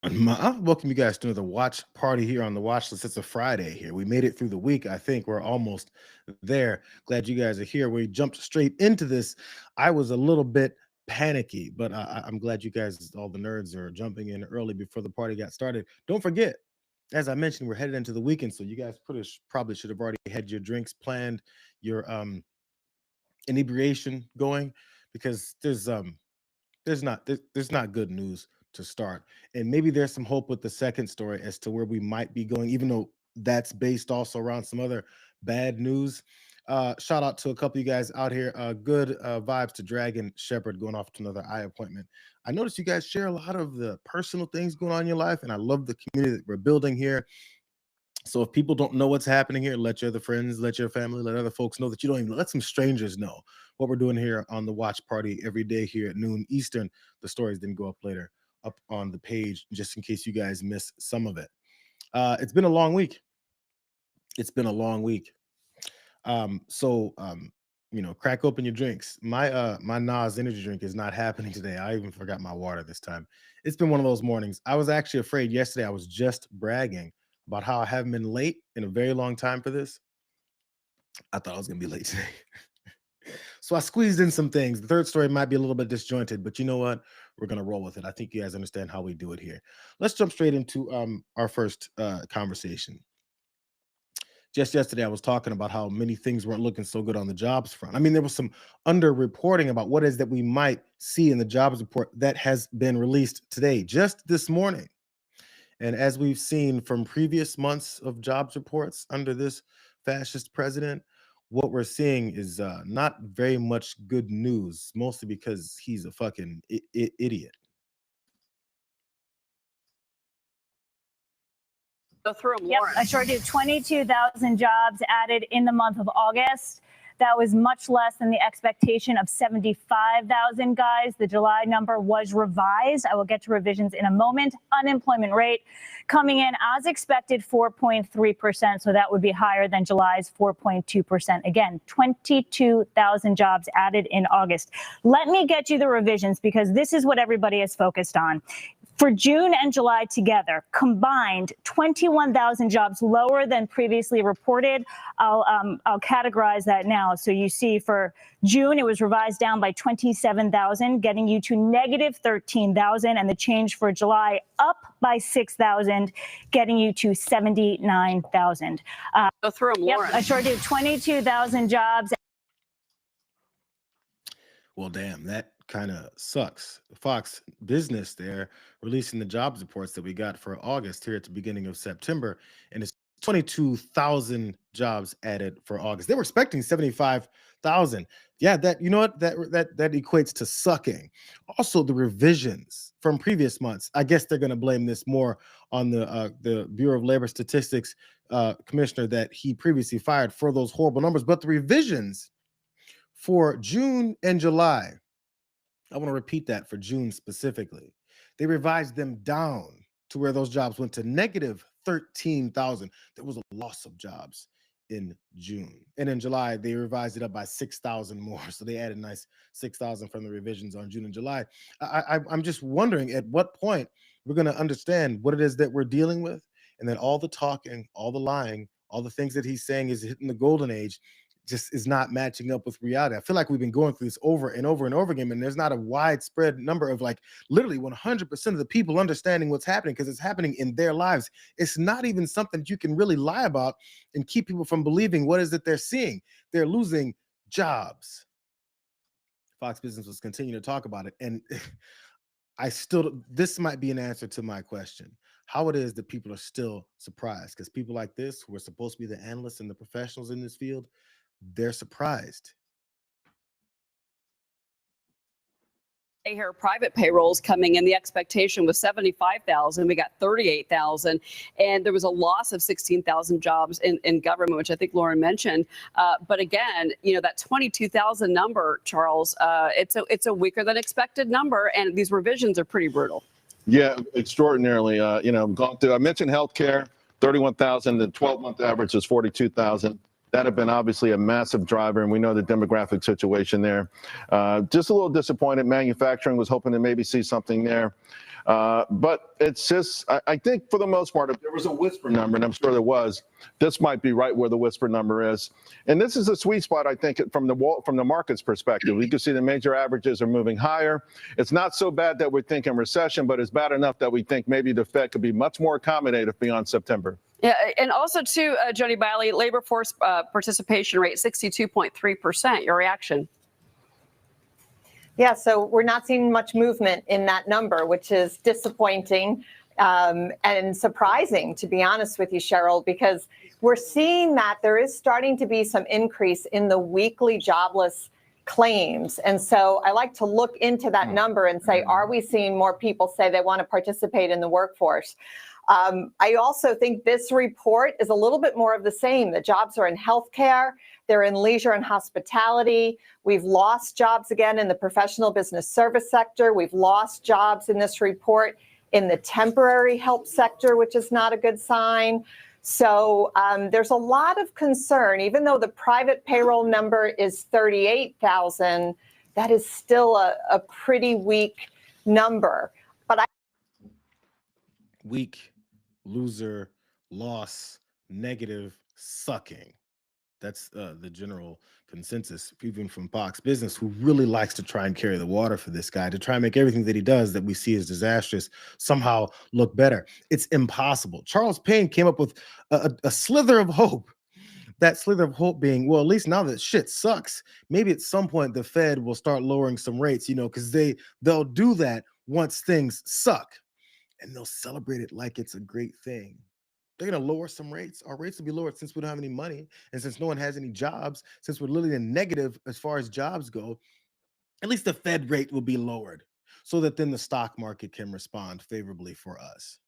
Welcome you guys to another watch party here on the watch list. It's a Friday here. We made it through the week. I think we're almost there. Glad you guys are here. We jumped straight into this. I was a little bit panicky, but I'm glad you guys, all the nerds, are jumping in early before the party got started. Don't forget, as I mentioned, we're headed into the weekend, so you guys probably should have already had your drinks planned, your inebriation going, because there's not good news to start. And maybe there's some hope with the second story as to where we might be going, even though that's based also around some other bad news. Shout out to a couple of you guys out here. Good vibes to Dragon Shepherd going off to another eye appointment. I noticed you guys share a lot of the personal things going on in your life, and I love the community that we're building here. So if people don't know what's happening here, let your other friends, let your family, let other folks know that you don't even let some strangers know what we're doing here on the watch party every day here at noon Eastern. The stories didn't go up later up on the page just in case you guys miss some of it. It's been a long week. It's been a long week. Crack open your drinks. My Nas energy drink is not happening today. I even forgot my water this time. It's been one of those mornings. I was actually afraid yesterday. I was just bragging about how I haven't been late in a very long time for this. I thought I was gonna be late today. So I squeezed in some things. The third story might be a little bit disjointed, but you know what? We're gonna roll with it. I think you guys understand how we do it here. Let's jump straight into our first conversation. Just yesterday, I was talking about how many things weren't looking so good on the jobs front. I mean, there was some underreporting about what is that we might see in the jobs report that has been released today, just this morning. And as we've seen from previous months of jobs reports under this fascist president, what we're seeing is not very much good news, mostly because he's a fucking idiot. Go through them, Yep, Lauren. I sure do. 22,000 jobs added in the month of August. That was much less than the expectation of 75,000, guys. The July number was revised. I will get to revisions in a moment. Unemployment rate coming in as expected, 4.3%. So that would be higher than July's 4.2%. Again, 22,000 jobs added in August. Let me get you the revisions because this is what everybody is focused on. For June and July together, combined 21,000 jobs lower than previously reported. I'll categorize that now. So you see for June, it was revised down by 27,000, getting you to negative 13,000, and the change for July up by 6,000, getting you to 79,000. Go through them, Lauren. Yep, I sure do. 22,000 jobs. Well, damn, that kind of sucks. Fox Business there releasing the jobs reports that we got for August here at the beginning of September, and it's 22,000 jobs added for August. They were expecting 75,000. Yeah, that you know what that equates to sucking. Also, the revisions from previous months. I guess they're going to blame this more on the Bureau of Labor Statistics commissioner that he previously fired for those horrible numbers. But the revisions for June and July, I want to repeat that for June specifically. They revised them down to where those jobs went to negative 13,000. There was a loss of jobs in June. And in July, they revised it up by 6,000 more. So they added a nice 6,000 from the revisions on June and July. I'm just wondering at what point we're going to understand what it is that we're dealing with. And then all the talking, all the lying, all the things that he's saying is hitting the golden age just is not matching up with reality. I feel like we've been going through this over and over and over again, and there's not a widespread number of like literally 100% of the people understanding what's happening because it's happening in their lives. It's not even something that you can really lie about and keep people from believing what is it they're seeing. They're losing jobs. Fox Business was continuing to talk about it, and this might be an answer to my question. How it is that people are still surprised, because people like this, who are supposed to be the analysts and the professionals in this field, they're surprised. I hear private payrolls coming in. The expectation was 75,000. We got 38,000. And there was a loss of 16,000 jobs in government, which I think Lauren mentioned. But again, that 22,000 number, Charles, it's a weaker than expected number. And these revisions are pretty brutal. Yeah, extraordinarily. Gone through. I mentioned healthcare, 31,000. The 12-month average is 42,000. That had been obviously a massive driver, and we know the demographic situation there. Just a little disappointed. Manufacturing was hoping to maybe see something there. But it's just, I think for the most part, if there was a whisper number, and I'm sure there was, this might be right where the whisper number is. And this is a sweet spot, I think, from the market's perspective. You can see the major averages are moving higher. It's not so bad that we're thinking recession, but it's bad enough that we think maybe the Fed could be much more accommodative beyond September. Yeah, and also too, Jody Biley, labor force participation rate 62.3%. Your reaction? Yeah, so we're not seeing much movement in that number, which is disappointing and surprising, to be honest with you, Cheryl, because we're seeing that there is starting to be some increase in the weekly jobless claims. And so I like to look into that number and say, are we seeing more people say they want to participate in the workforce? I also think this report is a little bit more of the same. The jobs are in healthcare, they're in leisure and hospitality. We've lost jobs again in the professional business service sector. We've lost jobs in this report in the temporary help sector, which is not a good sign. So there's a lot of concern. Even though the private payroll number is 38,000, that is still a pretty weak number. But Weak, loser, loss, negative, sucking. That's the general consensus, even from Fox Business, who really likes to try and carry the water for this guy, to try and make everything that he does that we see as disastrous somehow look better. It's impossible. Charles Payne came up with a slither of hope. That slither of hope being, well, at least now that shit sucks, maybe at some point the Fed will start lowering some rates, because they'll do that once things suck, and they'll celebrate it like it's a great thing. They're going to lower some rates. Our rates will be lowered since we don't have any money, and since no one has any jobs, since we're literally in negative as far as jobs go. At least the Fed rate will be lowered so that then the stock market can respond favorably for us.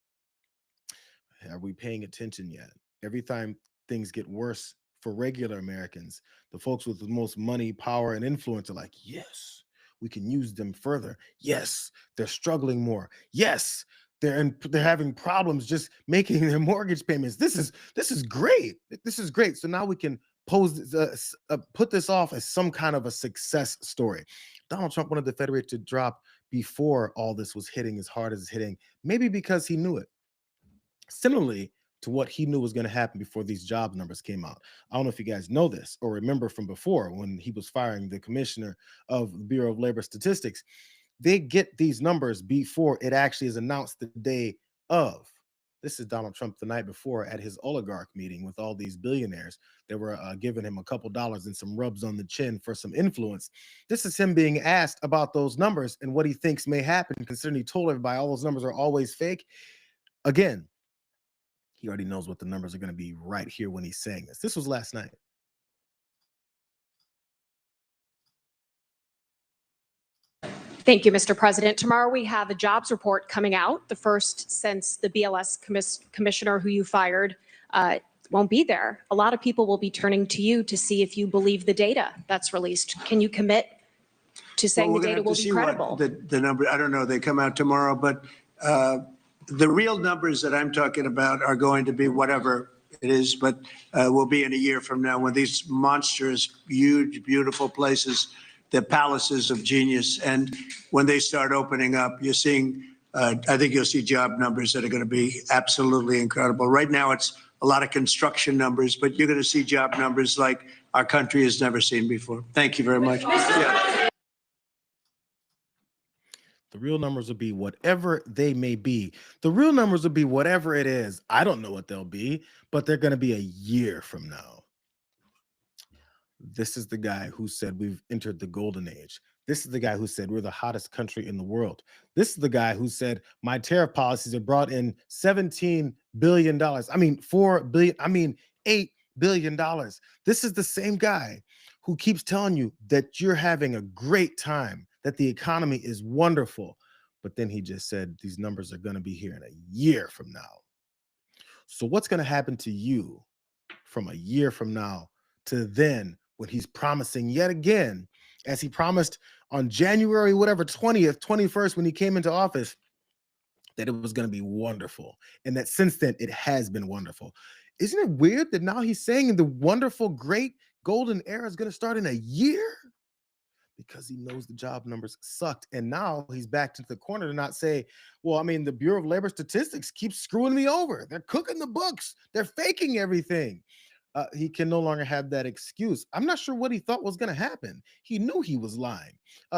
Are we paying attention yet? Every time things get worse for regular Americans, the folks with the most money, power, and influence are like, yes, we can use them further. Yes, they're struggling more. Yes, they're having problems just making their mortgage payments. This is great. This is great. So now we can put this off as some kind of a success story. Donald Trump wanted the Fed rate to drop before all this was hitting as hard as it's hitting, maybe because he knew it. Similarly to what he knew was going to happen before these job numbers came out. I don't know if you guys know this or remember from before when he was firing the commissioner of the Bureau of Labor Statistics. They get these numbers before it actually is announced the day of. This is Donald Trump the night before at his oligarch meeting with all these billionaires that were giving him a couple dollars and some rubs on the chin for some influence. This is him being asked about those numbers and what he thinks may happen, considering he told everybody all those numbers are always fake. Again, he already knows what the numbers are going to be right here when he's saying this. This was last night. Thank you, Mr. President. Tomorrow we have a jobs report coming out, the first since the BLS commissioner who you fired won't be there. A lot of people will be turning to you to see if you believe the data that's released. Can you commit to saying the data will be credible? The number, I don't know, they come out tomorrow, but the real numbers that I'm talking about are going to be whatever it is, but will be in a year from now when these monstrous, huge, beautiful places, the palaces of genius. And when they start opening up, you're seeing, I think you'll see job numbers that are going to be absolutely incredible. Right now, it's a lot of construction numbers, but you're going to see job numbers like our country has never seen before. Thank you very much. Yeah. The real numbers will be whatever they may be. The real numbers will be whatever it is. I don't know what they'll be, but they're going to be a year from now. This is the guy who said we've entered the golden age. This is the guy who said we're the hottest country in the world. This is the guy who said my tariff policies have brought in $17 billion. I mean, $4 billion. I mean, $8 billion. This is the same guy who keeps telling you that you're having a great time, that the economy is wonderful. But then he just said these numbers are going to be here in a year from now. So what's going to happen to you from a year from now to then, when he's promising yet again, as he promised on January, 20th, 21st, when he came into office, that it was going to be wonderful. And that since then, it has been wonderful. Isn't it weird that now he's saying the wonderful, great golden era is going to start in a year? because he knows the job numbers sucked. And now he's backed into the corner to not say, well, I mean, the Bureau of Labor Statistics keeps screwing me over. They're cooking the books. They're faking everything. He can no longer have that excuse. I'm not sure what he thought was going to happen. He knew he was lying.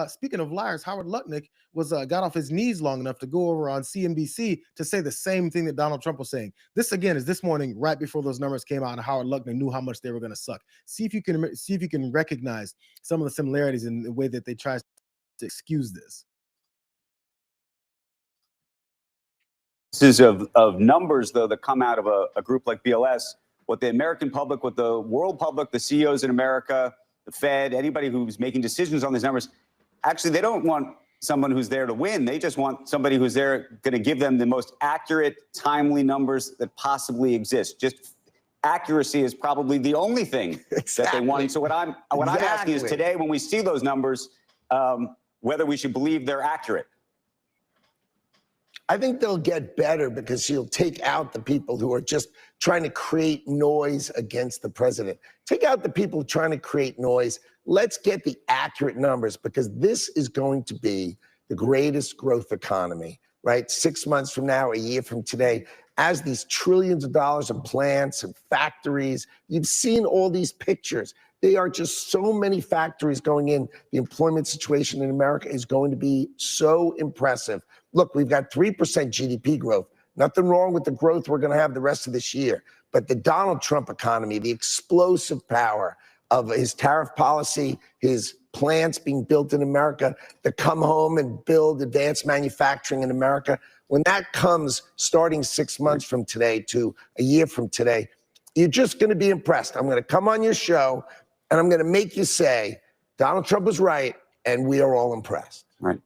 Speaking of liars, Howard Lutnick was got off his knees long enough to go over on CNBC to say the same thing that Donald Trump was saying. This again is this morning, right before those numbers came out, and Howard Lutnick knew how much they were going to suck. See if you can recognize some of the similarities in the way that they try to excuse this. Of numbers, though, that come out of a group like BLS, what the American public, what the world public, the CEOs in America, the Fed, anybody who's making decisions on these numbers, actually, they don't want someone who's there to win. They just want somebody who's there going to give them the most accurate, timely numbers that possibly exist. Just accuracy is probably the only thing that they want. So what I'm asking is today, when we see those numbers, whether we should believe they're accurate. I think they'll get better because he'll take out the people who are just trying to create noise against the president. Take out the people trying to create noise. Let's get the accurate numbers, because this is going to be the greatest growth economy, right? 6 months from now, a year from today, as these trillions of dollars of plants and factories, you've seen all these pictures. They are just so many factories going in. The employment situation in America is going to be so impressive. Look, we've got 3% GDP growth. Nothing wrong with the growth we're going to have the rest of this year. But the Donald Trump economy, the explosive power of his tariff policy, his plants being built in America, to come home and build advanced manufacturing in America, when that comes starting 6 months from today to a year from today, you're just going to be impressed. I'm going to come on your show and I'm going to make you say, Donald Trump was right, and we are all impressed. Right.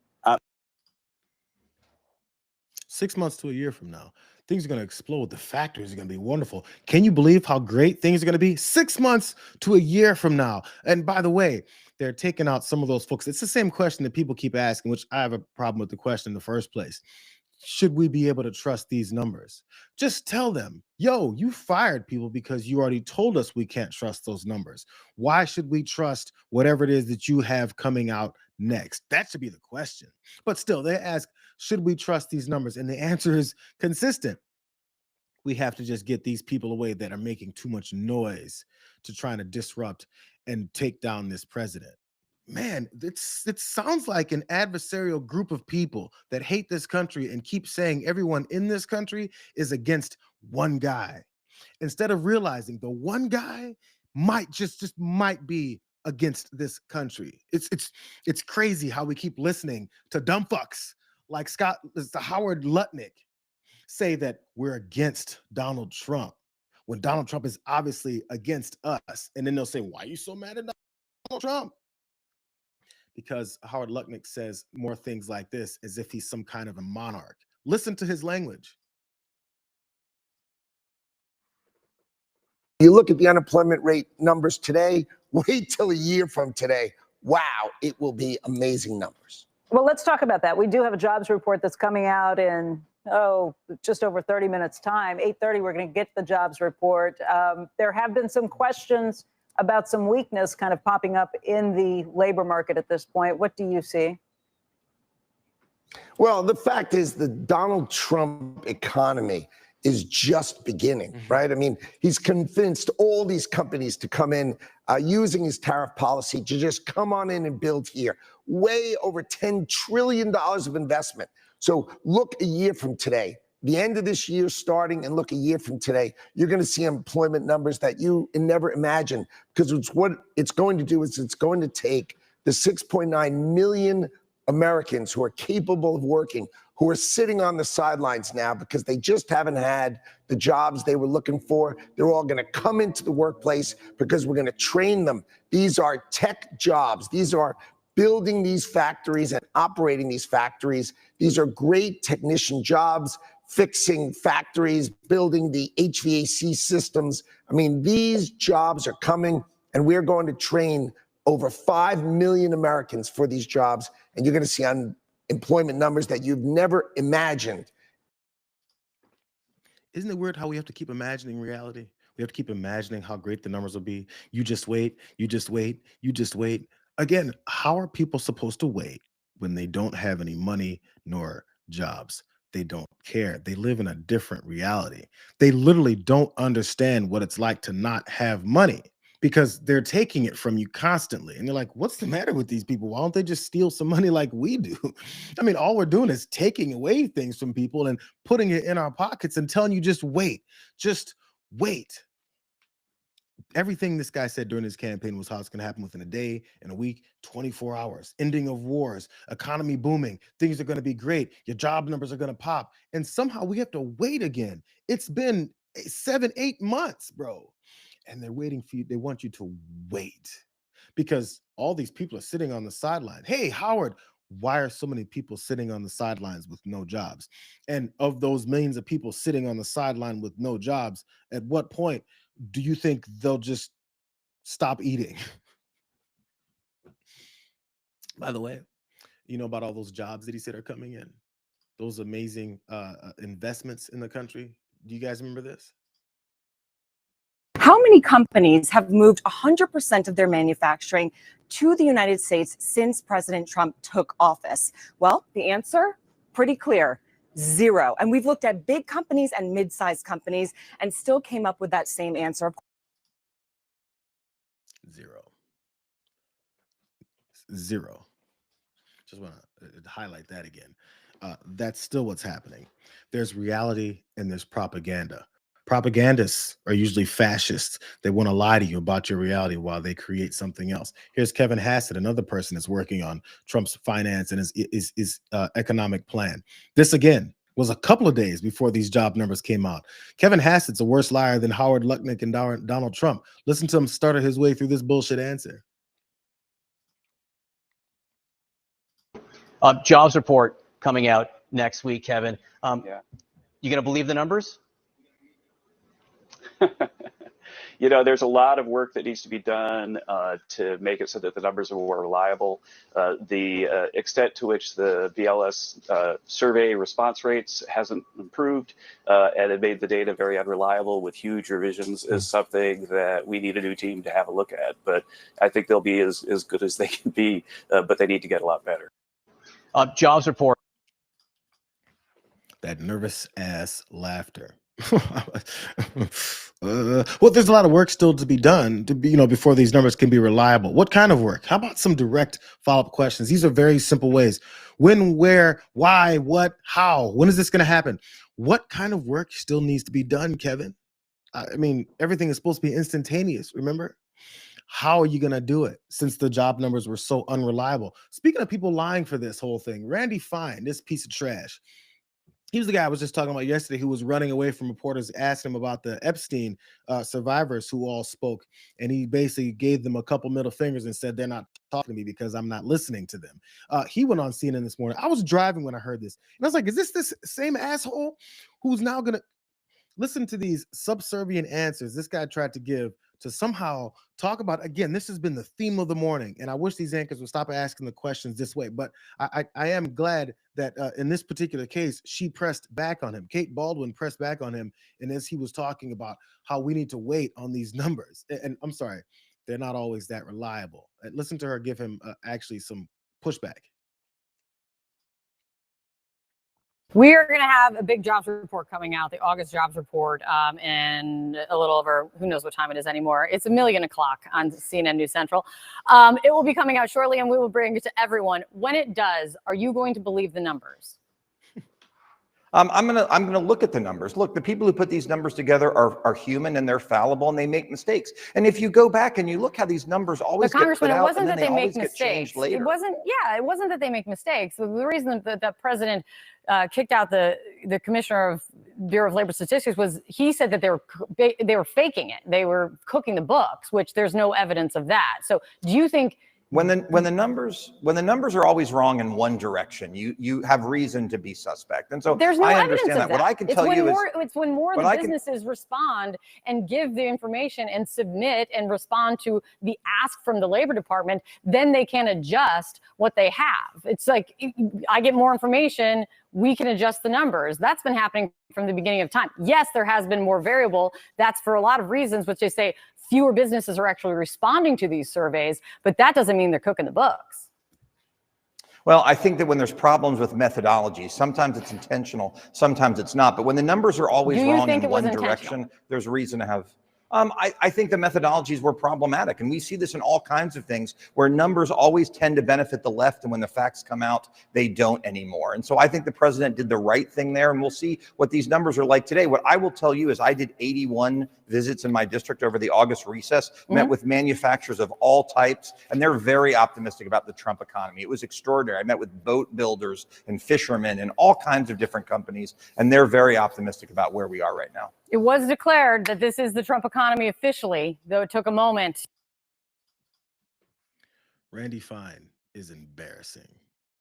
6 months to a year from now, things are going to explode. The factories are going to be wonderful. Can you believe how great things are going to be 6 months to a year from now? And by the way, they're taking out some of those folks. It's the same question that people keep asking, which I have a problem with the question in the first place. Should we be able to trust these numbers? Just tell them, yo, you fired people because you already told us we can't trust those numbers. Why should we trust whatever it is that you have coming out next? That should be the question. But still, they ask, should we trust these numbers? And the answer is consistent. We have to just get these people away that are making too much noise to try to disrupt and take down this president. Man, it sounds like an adversarial group of people that hate this country and keep saying everyone in this country is against one guy, instead of realizing the one guy might just might be against this country. It's crazy how we keep listening to dumb fucks like Howard Lutnick say that we're against Donald Trump when Donald Trump is obviously against us. And then they'll say, why are you so mad at Donald Trump? Because Howard Lutnick says more things like this as if he's some kind of a monarch. Listen to his language. You look at the unemployment rate numbers today, wait till a year from today. Wow, it will be amazing numbers. Well, let's talk about that. We do have a jobs report that's coming out in, just over 30 minutes time. 8:30, we're going to get the jobs report. There have been some questions about some weakness kind of popping up in the labor market at this point. What do you see? Well, the fact is the Donald Trump economy is just beginning, right? I mean, he's convinced all these companies to come in using his tariff policy to just come on in and build here. Way over $10 trillion of investment. So look a year from today, the end of this year starting, and look a year from today, you're going to see employment numbers that you never imagined, because what it's going to do is it's going to take the 6.9 million Americans who are capable of working, who are sitting on the sidelines now because they just haven't had the jobs they were looking for. They're all going to come into the workplace because we're going to train them. These are tech jobs. These are building these factories and operating these factories. These are great technician jobs, fixing factories, building the HVAC systems. I mean, these jobs are coming, and we're going to train over 5 million Americans for these jobs, and you're going to see unemployment numbers that you've never imagined. Isn't it weird how we have to keep imagining reality? We have to keep imagining how great the numbers will be. You just wait, you just wait, you just wait. Again, how are people supposed to wait when they don't have any money nor jobs? They don't care. They live in a different reality. They literally don't understand what it's like to not have money because they're taking it from you constantly. And they're like, what's the matter with these people? Why don't they just steal some money like we do? I mean, all we're doing is taking away things from people and putting it in our pockets and telling you just wait, just wait. Everything this guy said during his campaign was how it's going to happen within a day, in a week, 24 hours, ending of wars, economy booming, things are going to be great, your job numbers are going to pop. And somehow we have to wait again. It's been 7-8 months, bro. And they're waiting for you. They want you to wait because all these people are sitting on the sideline. Hey, Howard, why are so many people sitting on the sidelines with no jobs? And of those millions of people sitting on the sideline with no jobs, at what point do you think they'll just stop eating? By the way, you know about all those jobs that he said are coming in? Those amazing investments in the country. Do you guys remember this? How many companies have moved 100% of their manufacturing to the United States since President Trump took office? Well, the answer, pretty clear. 0. And we've looked at big companies and mid-sized companies and still came up with that same answer. 0. 0. Just want to highlight that again. That's still what's happening. There's reality and there's propaganda. Propagandists are usually fascists. They want to lie to you about your reality while they create something else. Here's Kevin Hassett, another person that's working on Trump's finance and his economic plan. This, again, was a couple of days before these job numbers came out. Kevin Hassett's a worse liar than Howard Lutnick and Donald Trump. Listen to him stutter his way through this bullshit answer. Jobs report coming out next week, Kevin. You going to believe the numbers? You know, there's a lot of work that needs to be done to make it so that the numbers are more reliable. The extent to which the BLS survey response rates hasn't improved and it made the data very unreliable with huge revisions is something that we need a new team to have a look at. But I think they'll be as good as they can be, but they need to get a lot better. Jobs report. That nervous ass laughter. Well, there's a lot of work still to be done before these numbers can be reliable. What kind of work? How about some direct follow-up questions? These are very simple ways. When, where, why, what, how? When is this going to happen? What kind of work still needs to be done, Kevin? I mean, everything is supposed to be instantaneous, remember? How are you going to do it since the job numbers were so unreliable? Speaking of people lying for this whole thing, Randy Fine, this piece of trash, he was the guy I was just talking about yesterday who was running away from reporters asking him about the Epstein survivors who all spoke. And he basically gave them a couple middle fingers and said, they're not talking to me because I'm not listening to them. He went on CNN this morning. I was driving when I heard this. And I was like, is this same asshole who's now going to listen to these subservient answers this guy tried to give to somehow talk about, again, this has been the theme of the morning, and I wish these anchors would stop asking the questions this way, but I am glad that in this particular case, she pressed back on him. Kate Baldwin pressed back on him, and as he was talking about how we need to wait on these numbers, and I'm sorry, they're not always that reliable. Listen to her give him actually some pushback. We are going to have a big jobs report coming out, the August jobs report, in a little over, who knows what time it is anymore. It's 1:00 on CNN News Central. It will be coming out shortly, and we will bring it to everyone. When it does, are you going to believe the numbers? I'm gonna look at the numbers. Look, the people who put these numbers together are human and they're fallible and they make mistakes. And if you go back and you look how these numbers always get put out and then they always get changed later. It wasn't that they make mistakes. The reason that the president kicked out the commissioner of Bureau of Labor Statistics was he said that they were faking it. They were cooking the books, which there's no evidence of that. So do you think? When the numbers are always wrong in one direction, you have reason to be suspect, and so there's no I evidence understand of that. What I can tell you is it's when more the businesses respond and give the information and submit and respond to the ask from the Labor Department, then they can adjust what they have. It's like I get more information we can adjust the numbers. That's been happening from the beginning of time. Yes, there has been more variable. That's for a lot of reasons, which they say fewer businesses are actually responding to these surveys, but that doesn't mean they're cooking the books. Well, I think that when there's problems with methodology, sometimes it's intentional, sometimes it's not. But when the numbers are always wrong in one direction, there's reason to have. I think the methodologies were problematic, and we see this in all kinds of things where numbers always tend to benefit the left, and when the facts come out, they don't anymore. And so I think the president did the right thing there, and we'll see what these numbers are like today. What I will tell you is I did 81 visits in my district over the August recess, met with manufacturers of all types, and they're very optimistic about the Trump economy. It was extraordinary. I met with boat builders and fishermen and all kinds of different companies, and they're very optimistic about where we are right now. It was declared that this is the Trump economy officially, though it took a moment. Randy Fine is embarrassing.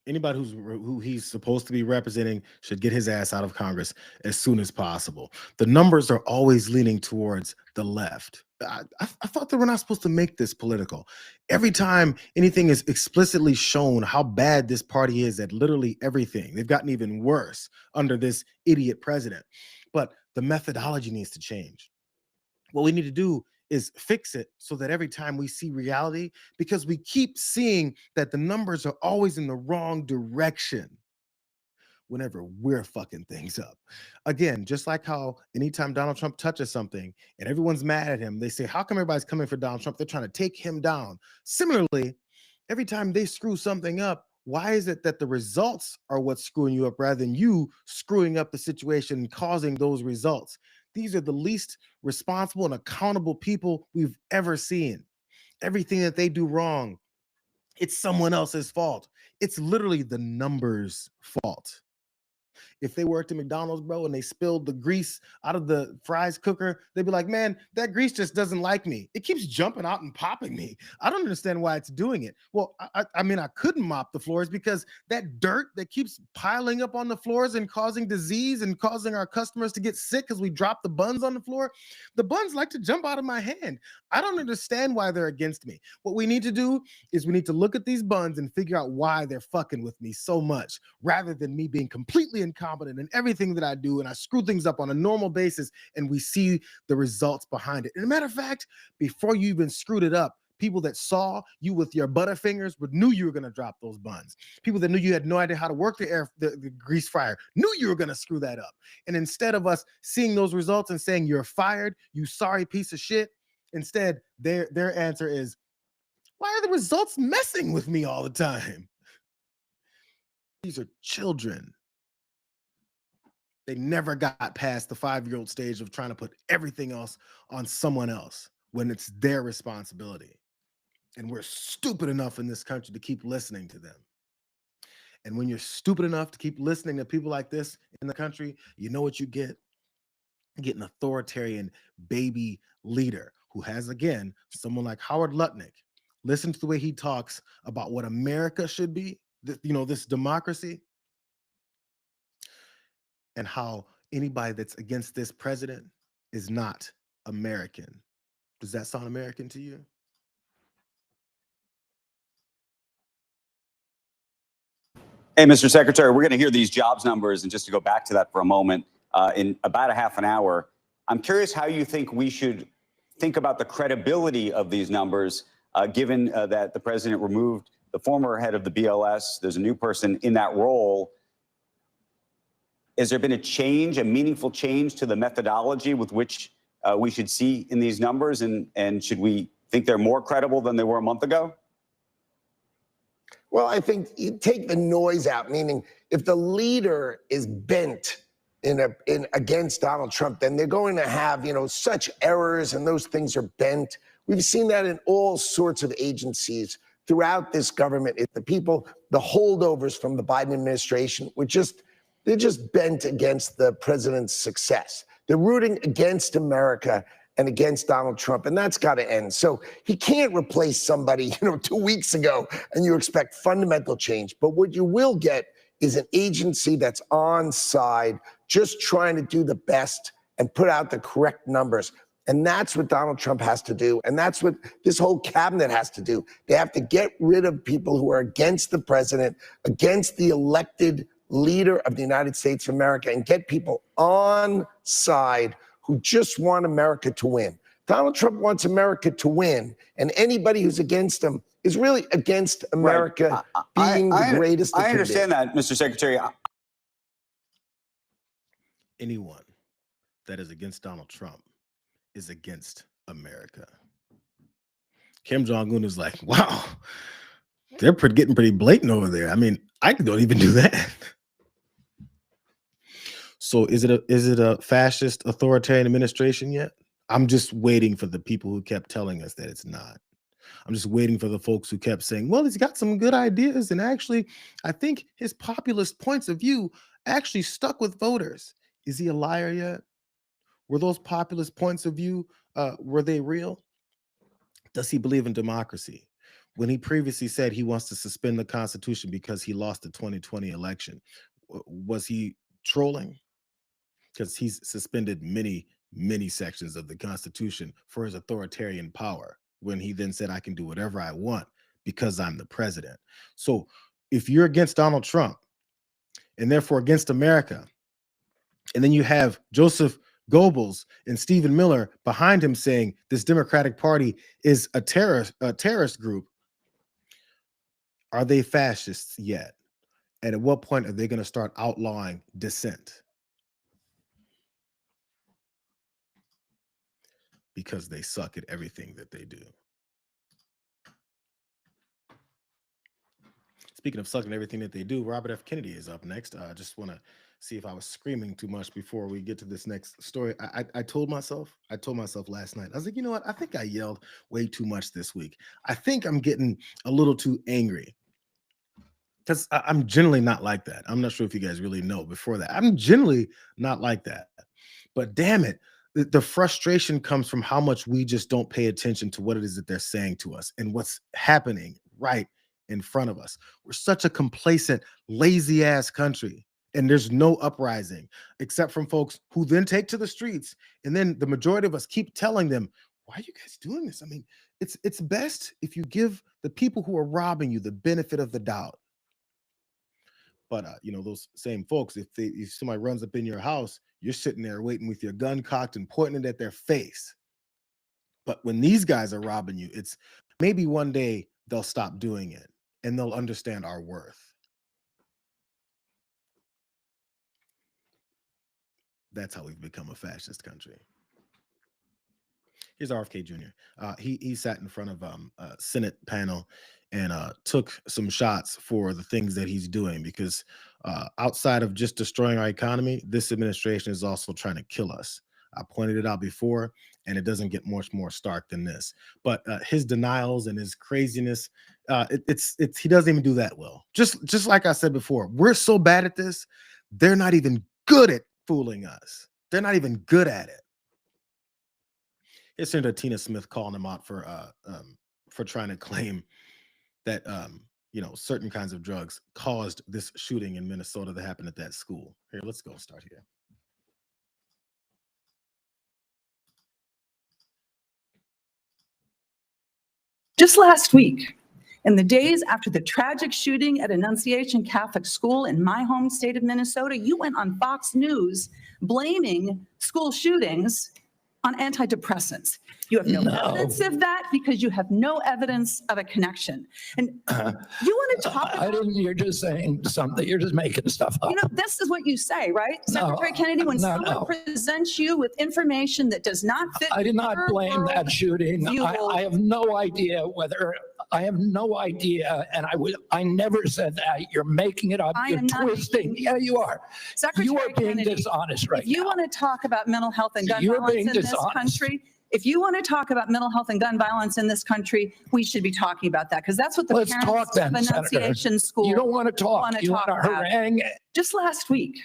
Anybody who he's supposed to be representing should get his ass out of Congress as soon as possible. The numbers are always leaning towards the left. I thought that we're not supposed to make this political. Every time anything is explicitly shown how bad this party is at literally everything, they've gotten even worse under this idiot president. But the methodology needs to change. What we need to do is fix it so that every time we see reality, because we keep seeing that the numbers are always in the wrong direction whenever we're fucking things up. Again, just like how anytime Donald Trump touches something and everyone's mad at him, they say, how come everybody's coming for Donald Trump? They're trying to take him down. Similarly, every time they screw something up, why is it that the results are what's screwing you up rather than you screwing up the situation and causing those results? These are the least responsible and accountable people we've ever seen. Everything that they do wrong, it's someone else's fault. It's literally the numbers' fault. If they worked at McDonald's, bro, and they spilled the grease out of the fries cooker, they'd be like, man, that grease just doesn't like me. It keeps jumping out and popping me. I don't understand why it's doing it. Well, I mean, I couldn't mop the floors because that dirt that keeps piling up on the floors and causing disease and causing our customers to get sick because we drop the buns on the floor, the buns like to jump out of my hand. I don't understand why they're against me. What we need to do is we need to look at these buns and figure out why they're fucking with me so much, rather than me being completely incompetent in everything that I do, and I screw things up on a normal basis, and we see the results behind it. And a matter of fact, before you even screwed it up, people that saw you with your butterfingers but knew you were going to drop those buns. People that knew you had no idea how to work the grease fryer knew you were going to screw that up. And instead of us seeing those results and saying you're fired, you sorry piece of shit, instead their answer is, why are the results messing with me all the time? These are children. They never got past the 5-year-old stage of trying to put everything else on someone else when it's their responsibility. And we're stupid enough in this country to keep listening to them. And when you're stupid enough to keep listening to people like this in the country, you know what you get? You get an authoritarian baby leader who has, again, someone like Howard Lutnick. Listen to the way he talks about what America should be, this democracy, and how anybody that's against this president is not American. Does that sound American to you? Hey, Mr. Secretary, we're going to hear these jobs numbers, and just to go back to that for a moment, in about a half an hour, I'm curious how you think we should think about the credibility of these numbers, given that the president removed the former head of the BLS. There's a new person in that role. Has there been a meaningful change to the methodology with which we should see in these numbers? And should we think they're more credible than they were a month ago? Well, I think you take the noise out, meaning if the leader is bent against Donald Trump, then they're going to have, such errors, and those things are bent. We've seen that in all sorts of agencies throughout this government. The holdovers from the Biden administration they're just bent against the president's success. They're rooting against America and against Donald Trump, and that's got to end. So he can't replace somebody, 2 weeks ago, and you expect fundamental change. But what you will get is an agency that's on side, just trying to do the best and put out the correct numbers. And that's what Donald Trump has to do. And that's what this whole cabinet has to do. They have to get rid of people who are against the president, against the elected leader of the United States of America and get people on side who just want America to win. Donald Trump wants America to win, and anybody who's against him is really against America being the greatest. I understand that, Mr. Secretary. Anyone that is against Donald Trump is against America. Kim Jong-un is like, wow, they're getting pretty blatant over there. I mean, I don't even do that. So is it a fascist authoritarian administration yet? I'm just waiting for the people who kept telling us that it's not. I'm just waiting for the folks who kept saying, well, he's got some good ideas. And actually, I think his populist points of view actually stuck with voters. Is he a liar yet? Were those populist points of view, were they real? Does he believe in democracy? When he previously said he wants to suspend the Constitution because he lost the 2020 election, was he trolling? Because he's suspended many sections of the Constitution for his authoritarian power, when he then said, I can do whatever I want because I'm the president. So if you're against Donald Trump and therefore against America, and then you have Joseph Goebbels and Stephen Miller behind him saying this Democratic Party is a terrorist group, are they fascists yet? And at what point are they going to start outlawing dissent? Because they suck at everything that they do. Speaking of sucking at everything that they do, Robert F. Kennedy is up next. I just want to see if I was screaming too much before we get to this next story. I told myself last night, I was like, you know what? I think I yelled way too much this week. I think I'm getting a little too angry, because I'm generally not like that. I'm not sure if you guys really know before that. I'm generally not like that. But damn it, the frustration comes from how much we just don't pay attention to what it is that they're saying to us and what's happening right in front of us. We're such a complacent, lazy ass country, and there's no uprising except from folks who then take to the streets. And then the majority of us keep telling them, why are you guys doing this? I mean, it's best if you give the people who are robbing you the benefit of the doubt. But those same folks, if somebody runs up in your house, you're sitting there waiting with your gun cocked and pointing it at their face. But when these guys are robbing you, it's maybe one day they'll stop doing it and they'll understand our worth. That's how we've become a fascist country. Here's RFK Jr. He sat in front of a Senate panel and took some shots for the things that he's doing, because outside of just destroying our economy, this administration is also trying to kill us. I pointed it out before, and it doesn't get much more stark than this. But his denials and his craziness, he doesn't even do that well. Just like I said before, we're so bad at this, they're not even good at fooling us. They're not even good at it. Here's Senator Tina Smith calling him out for trying to claim that certain kinds of drugs caused this shooting in Minnesota that happened at that school. Here, let's go start here. Just last week, in the days after the tragic shooting at Annunciation Catholic School in my home state of Minnesota, you went on Fox News blaming school shootings on antidepressants. You have no evidence of that because you have no evidence of a connection. And you want to talk about— you're just saying something, you're just making stuff up. This is what you say, right? Secretary Kennedy, when someone presents you with information that does not fit— I did not blame that shooting. I have no idea whether— I have no idea, and I never said that. You're making it up. You're twisting. Yeah, you are. Secretary you are being Kennedy, dishonest right now. If you want to talk about mental health and gun violence in this country, if you want to talk about mental health and gun violence in this country, we should be talking about that, because that's what the parents of Annunciation School— You don't want to talk. You want to harangue. Just last week.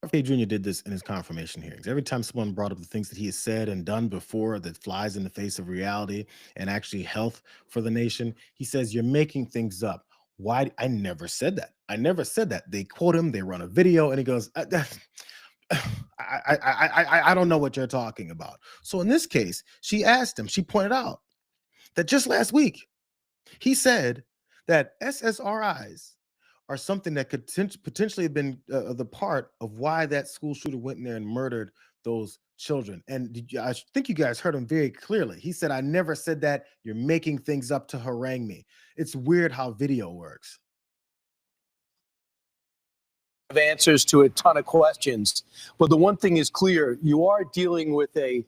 RFK Jr. did this in his confirmation hearings. Every time someone brought up the things that he has said and done before that flies in the face of reality and actually health for the nation, he says, you're making things up. Why? I never said that. I never said that. They quote him, they run a video, and he goes, I don't know what you're talking about. So in this case, she asked him, she pointed out that just last week, he said that SSRIs are something that could potentially have been the part of why that school shooter went in there and murdered those children. And I think you guys heard him very clearly. He said, "I never said that. You're making things up to harangue me." It's weird how video works. Answers to a ton of questions, but the one thing is clear: you are dealing with a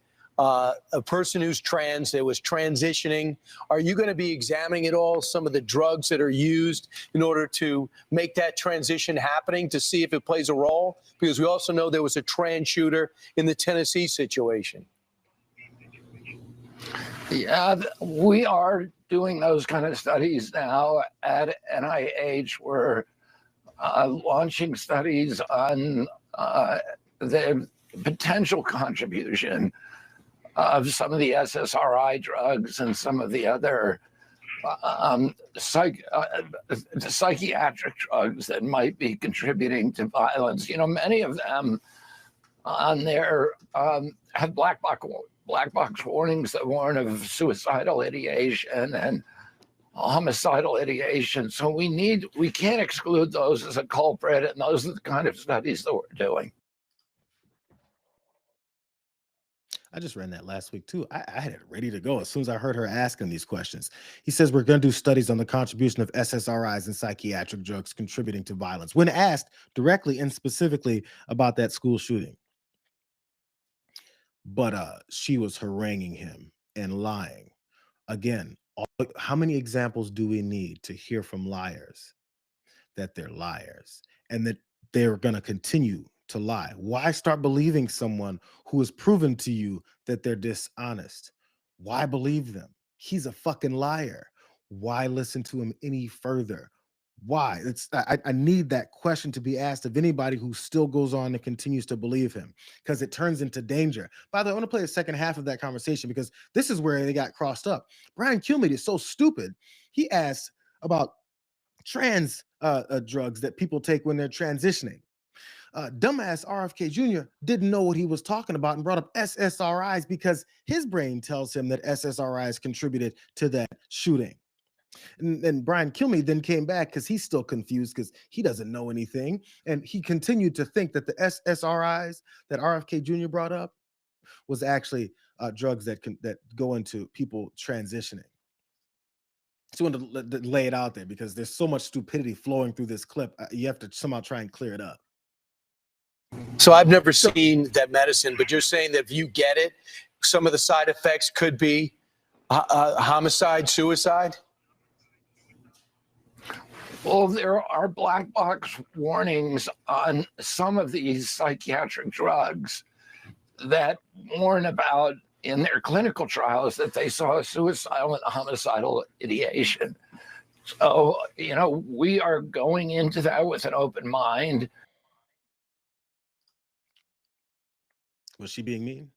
person who's trans, that was transitioning. Are you going to be examining at all some of the drugs that are used in order to make that transition happening, to see if it plays a role? Because we also know there was a trans shooter in the Tennessee situation. Yeah, we are doing those kind of studies now at NIH. We're launching studies on the potential contribution of some of the SSRI drugs and some of the other psychiatric drugs that might be contributing to violence. You know, many of them on there have black box warnings that warn of suicidal ideation and homicidal ideation. So we can't exclude those as a culprit, and those are the kind of studies that we're doing. I just ran that last week too. I had it ready to go as soon as I heard her asking these questions. He says we're going to do studies on the contribution of SSRIs and psychiatric drugs contributing to violence, when asked directly and specifically about that school shooting. But she was haranguing him and lying. Again, how many examples do we need to hear from liars that they're liars and that they're going to continue to lie? Why start believing someone who has proven to you that they're dishonest? Why believe them? He's a fucking liar. Why listen to him any further? Why? I need that question to be asked of anybody who still goes on and continues to believe him, because it turns into danger. By the way, I want to play the second half of that conversation because this is where they got crossed up. Brian Kilmeade is so stupid. He asked about trans drugs that people take when they're transitioning. Dumbass RFK Jr. didn't know what he was talking about and brought up SSRIs because his brain tells him that SSRIs contributed to that shooting. And Brian Kilmeade then came back because he's still confused because he doesn't know anything. And he continued to think that the SSRIs that RFK Jr. brought up was actually drugs that go into people transitioning. So I wanted to lay it out there because there's so much stupidity flowing through this clip. You have to somehow try and clear it up. So I've never seen that medicine, but you're saying that if you get it, some of the side effects could be homicide, suicide? Well, there are black box warnings on some of these psychiatric drugs that warn about in their clinical trials that they saw suicidal and homicidal ideation. So, you know, we are going into that with an open mind. Was she being mean?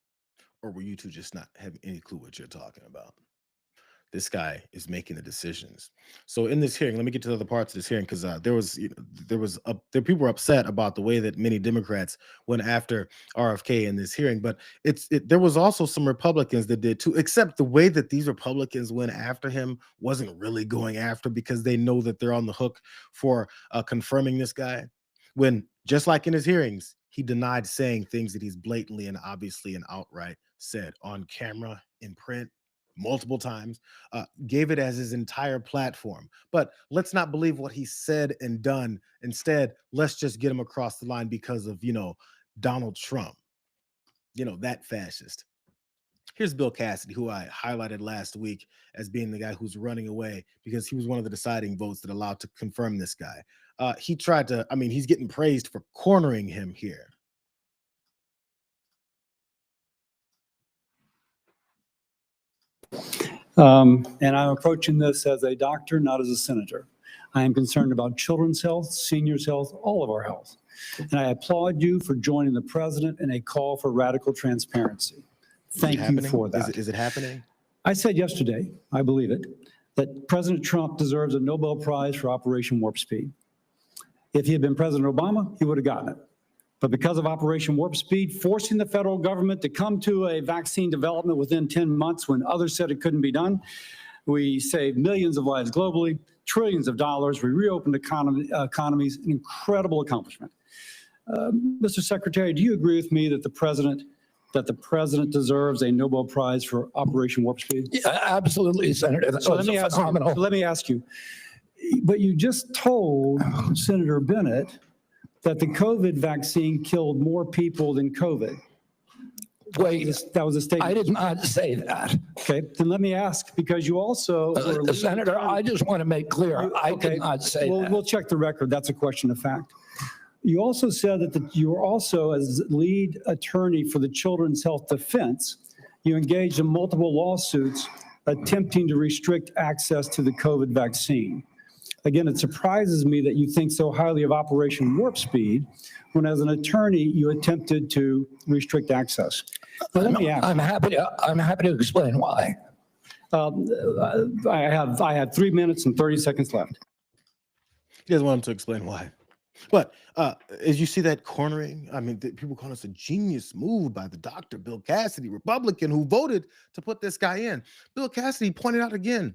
Or were you two just not having any clue what you're talking about? This guy is making the decisions. So in this hearing, let me get to the other parts of this hearing because people were upset about the way that many Democrats went after RFK in this hearing, but there was also some Republicans that did too, except the way that these Republicans went after him wasn't really going after because they know that they're on the hook for confirming this guy. When, just like in his hearings, he denied saying things that he's blatantly and obviously and outright said on camera, in print, multiple times, gave it as his entire platform. But let's not believe what he said and done. Instead, let's just get him across the line because of, Donald Trump, that fascist. Here's Bill Cassidy, who I highlighted last week as being the guy who's running away because he was one of the deciding votes that allowed to confirm this guy. He tried to, he's getting praised for cornering him here. And I'm approaching this as a doctor, not as a senator. I am concerned about children's health, seniors' health, all of our health. And I applaud you for joining the president in a call for radical transparency. Thank you for that. Is it happening? I said yesterday, I believe it, that President Trump deserves a Nobel Prize for Operation Warp Speed. If he had been President Obama, he would have gotten it. But because of Operation Warp Speed, forcing the federal government to come to a vaccine development within 10 months when others said it couldn't be done, we saved millions of lives globally. trillions of dollars. We reopened economies, an incredible accomplishment. Mr. Secretary, do you agree with me that the president deserves a Nobel Prize for Operation Warp Speed? Yeah, absolutely, Senator. That was phenomenal. So let me ask you, but you just told Senator Bennett that the COVID vaccine killed more people than COVID. Wait, that was a statement. I did not say that. Okay, then let me ask, because you also Senator, I just want to make clear, I did not say that. We'll check the record. That's a question of fact. You also said that you were also, as lead attorney for the Children's Health Defense, you engaged in multiple lawsuits attempting to restrict access to the COVID vaccine. Again, it surprises me that you think so highly of Operation Warp Speed when, as an attorney, you attempted to restrict access. Now, let me ask. I'm happy to explain why. I have 3 minutes and 30 seconds left. He doesn't want him to explain why. But as you see that cornering, I mean, people call us a genius move by the doctor, Bill Cassidy, Republican, who voted to put this guy in. Bill Cassidy pointed out again,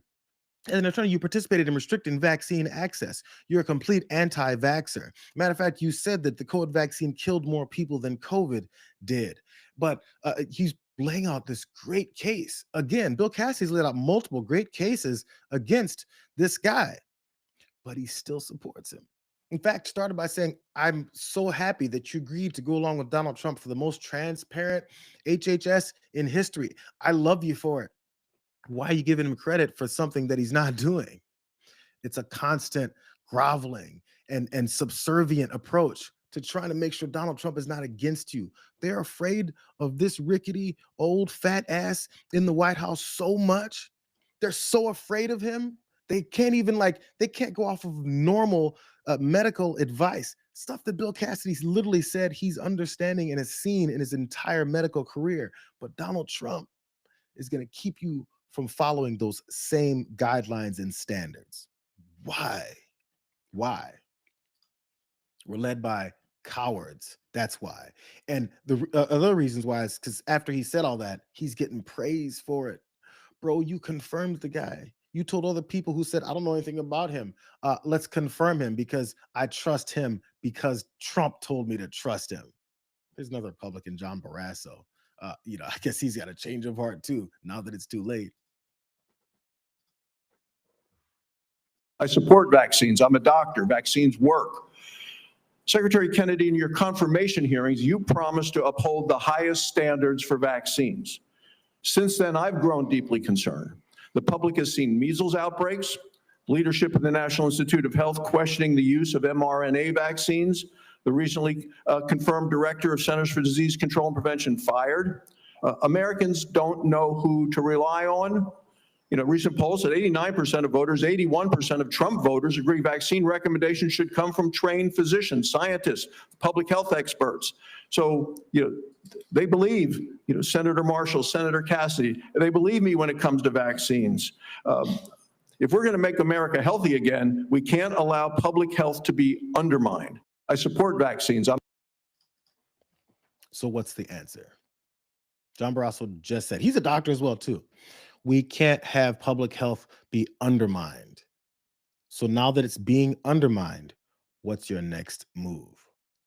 as an attorney, you participated in restricting vaccine access. You're a complete anti-vaxxer. Matter of fact, you said that the COVID vaccine killed more people than COVID did. But he's laying out this great case. Again, Bill Cassidy's laid out multiple great cases against this guy, but he still supports him. In fact, started by saying, I'm so happy that you agreed to go along with Donald Trump for the most transparent HHS in history. I love you for it. Why are you giving him credit for something that he's not doing? It's a constant groveling and subservient approach to trying to make sure Donald Trump is not against you. They're afraid of this rickety, old, fat ass in the White House so much. They're so afraid of him. They can't even they can't go off of normal medical advice, stuff that Bill Cassidy literally said he's understanding and has seen in his entire medical career. But Donald Trump is going to keep you from following those same guidelines and standards. Why? Why? We're led by cowards. That's why. And the other reasons why is because after he said all that, he's getting praise for it. Bro, you confirmed the guy. You told other people who said, I don't know anything about him. Let's confirm him because I trust him because Trump told me to trust him. There's another Republican, John Barrasso. I guess he's got a change of heart too, now that it's too late. I support vaccines. I'm a doctor. Vaccines work. Secretary Kennedy, in your confirmation hearings, you promised to uphold the highest standards for vaccines. Since then, I've grown deeply concerned. The public has seen measles outbreaks, leadership of the National Institute of Health questioning the use of mRNA vaccines, the recently confirmed director of Centers for Disease Control and Prevention fired. Americans don't know who to rely on. Recent polls said 89% of voters, 81% of Trump voters agree vaccine recommendations should come from trained physicians, scientists, public health experts. So, they believe, Senator Marshall, Senator Cassidy, they believe me when it comes to vaccines. If we're going to make America healthy again, we can't allow public health to be undermined. I support vaccines. So what's the answer? John Barrasso just said, he's a doctor as well, too. We can't have public health be undermined. So now that it's being undermined, what's your next move?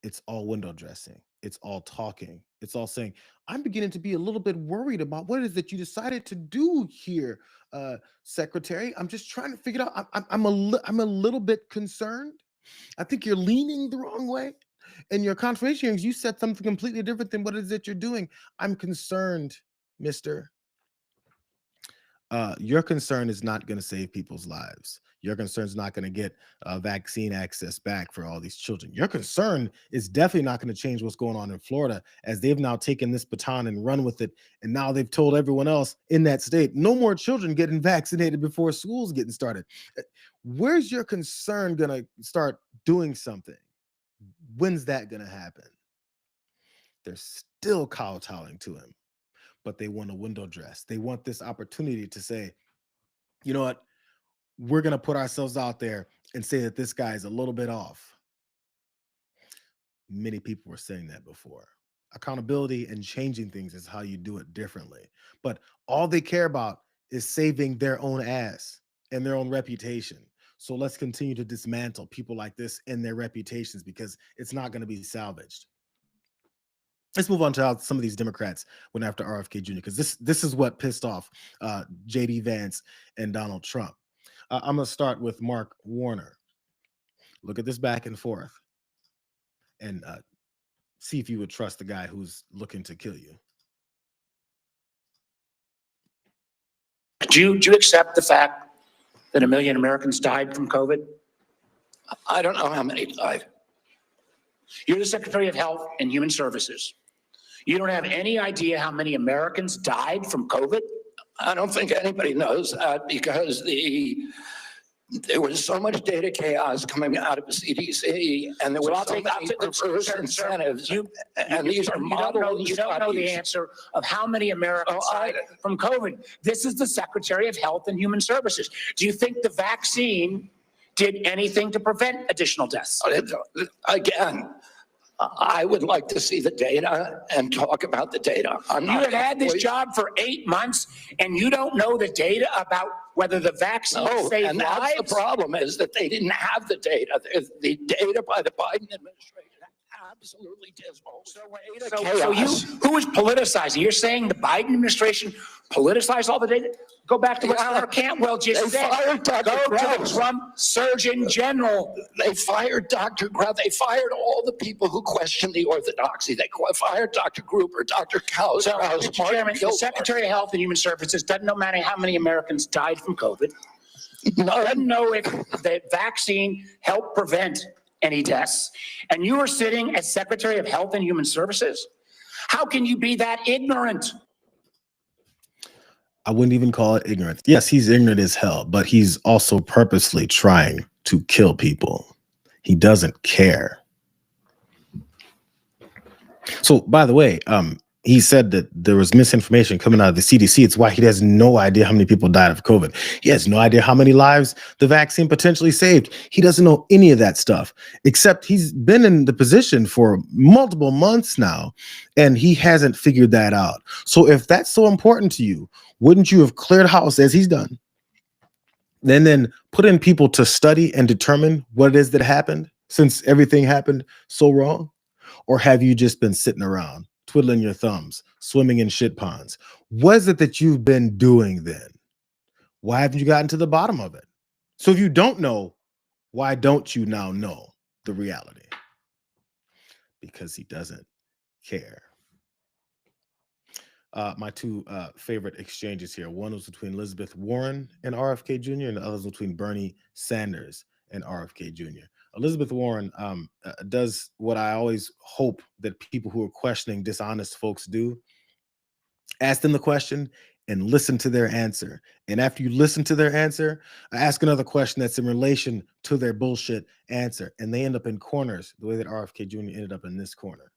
It's all window dressing. It's all talking. It's all saying, I'm beginning to be a little bit worried about what it is that you decided to do here, Secretary. I'm just trying to figure it out. I'm a little bit concerned. I think you're leaning the wrong way. In your confirmation hearings, you said something completely different than what it is that you're doing. I'm concerned, mister. Your concern is not going to save people's lives. Your concern is not going to get vaccine access back for all these children. Your concern is definitely not going to change what's going on in Florida, as they've now taken this baton and run with it. And now they've told everyone else in that state, no more children getting vaccinated before school's getting started. Where's your concern going to start doing something? When's that going to happen? They're still kowtowing to him, but they want a window dress. They want this opportunity to say, you know what? We're going to put ourselves out there and say that this guy is a little bit off. Many people were saying that before. Accountability and changing things is how you do it differently. But all they care about is saving their own ass and their own reputation. So let's continue to dismantle people like this and their reputations, because it's not going to be salvaged. Let's move on to how some of these Democrats went after RFK Jr., because this is what pissed off J.D. Vance and Donald Trump. I'm going to start with Mark Warner. Look at this back and forth and see if you would trust the guy who's looking to kill you. Do you accept the fact that 1 million Americans died from COVID? I don't know how many died. You're the Secretary of Health and Human Services. You don't have any idea how many Americans died from COVID? I don't think anybody knows that because there was so much data chaos coming out of the CDC, and there were so many perverse incentives. And these are model You don't know the answer of how many Americans died from COVID. This is the Secretary of Health and Human Services. Do you think the vaccine did anything to prevent additional deaths? Again, I would like to see the data and talk about the data. You have had this job for 8 months, and you don't know the data about whether the vaccine saved and lives? that's the problem, is that they didn't have the data. The data by the Biden administration absolutely dismal. So who is politicizing? You're saying the Biden administration politicized all the data? Go back to what Senator Cantwell just said. Fired Dr. Go to the Trump Surgeon General. They fired Dr. Grau. They fired all the people who questioned the orthodoxy. They fired Dr. Gruber, Dr. Kaus. So, Mr. Chairman, the Secretary of Health and Human Services doesn't know matter how many Americans died from COVID. Doesn't know if the vaccine helped prevent any deaths. And you are sitting as Secretary of Health and Human Services? How can you be that ignorant? I wouldn't even call it ignorance. Yes, he's ignorant as hell, but he's also purposely trying to kill people. He doesn't care. So, by the way, he said that there was misinformation coming out of the CDC. It's why he has no idea how many people died of COVID. He has no idea how many lives the vaccine potentially saved. He doesn't know any of that stuff, except he's been in the position for multiple months now, and he hasn't figured that out. So if that's so important to you, wouldn't you have cleared house as he's done, then put in people to study and determine what it is that happened, since everything happened so wrong? Or have you just been sitting around twiddling your thumbs, swimming in shit ponds? What is it that you've been doing then? Why haven't you gotten to the bottom of it? So if you don't know, why don't you now know the reality? Because he doesn't care. My two favorite exchanges here. One was between Elizabeth Warren and RFK Jr., and the other was between Bernie Sanders and RFK Jr. Elizabeth Warren does what I always hope that people who are questioning dishonest folks do. Ask them the question and listen to their answer. And after you listen to their answer, ask another question that's in relation to their bullshit answer. And they end up in corners the way that RFK Jr. ended up in this corner.